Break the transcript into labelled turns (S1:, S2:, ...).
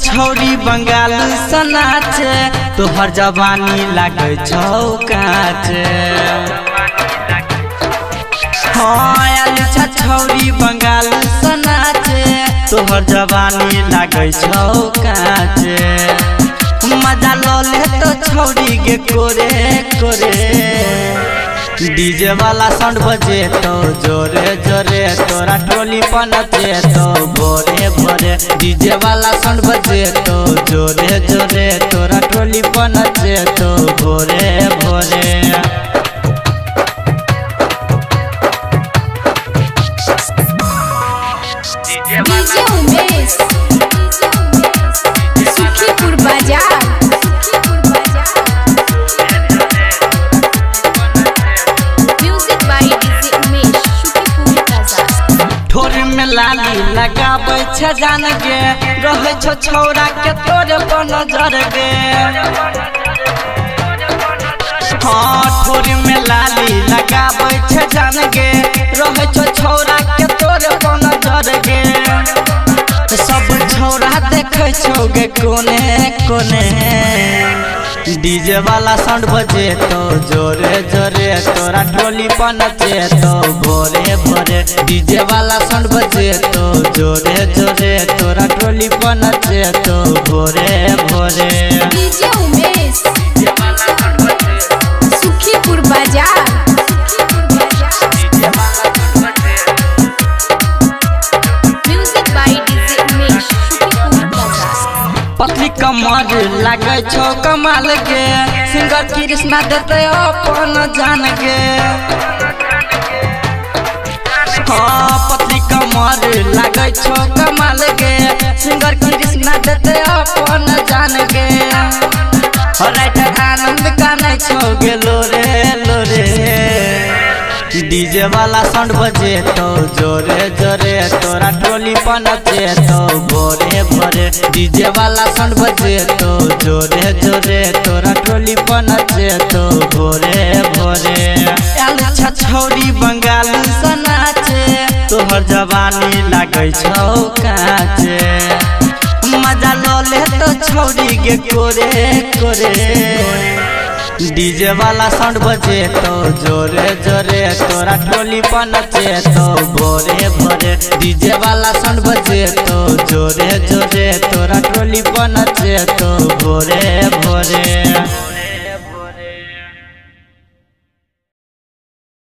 S1: छौरी बंगाल सनाचे तोहर जवानी लागे छौ काचे। हाँ छौरी बंगाल सनाचे तोहर जवानी लागे छौ काचे। मजा लो ले तो छौरी के कोरे कोरे डीजे वाला साउंड बजे तो जोरे जोरे तोरा टोली पनचे तो भोरे भोरे। डीजे वाला साउंड बजे तो जोरे जोरे तोरा टोली पनचे तो भोरे भोरे।
S2: डीजे उमेश सुखीपुर बाजार।
S1: लाली लगाबै छ जान गे रहे छौ छौरा के तोरे पर नजर गे। हाँ ठोरी में लाली लगाबै छ जान गे रहे छौ छौरा के तोरे पर नजर गे। सब छौरा देखे छौ गे कोने कोने डीजे वाला साउंड बजे तो जोरे जोरे तोरा टोली पनचे तो भोरे भोरे। डीजे वाला साउंड बजे तो जोरे जोरे तोरा टोली पनचे तो भोरे भोरे।
S2: DJ Umesh Sukhipur Bazar. Music by DJ Umesh Sukhipur Bazar.
S1: पतली कमर लागे छौ कमाल गे सिंगर कृष्णा देते अपन जान गे। हाँ पतली कमर लागे छौ कमाल गे सिंगर कृष्णा देते अपन जान गे। राइटर आनंद काने छौ गे लोरे लोरे डीजे वाला साउंड बजे तो जोरे जोरे तोरा टोली पनचे तो भोरे भोरे। डीजे वाला साउंड बजे तो जोरे जोरे तोरा टोली पनचे तो भोरे भोरे। छौरी बंगाल सनाचे तोहर जवानी लागे छौ काचे। मजा लो ले तो छौरी के कोरे कोरे डीजे वाला साउंड बजे तो जोरे जोरे तोरा टोली पनचे तो भोरे भोरे। डीजे वाला साउंड बजे तो जोरे जोरे तोरा टोली पनचे तो भोरे भोरे।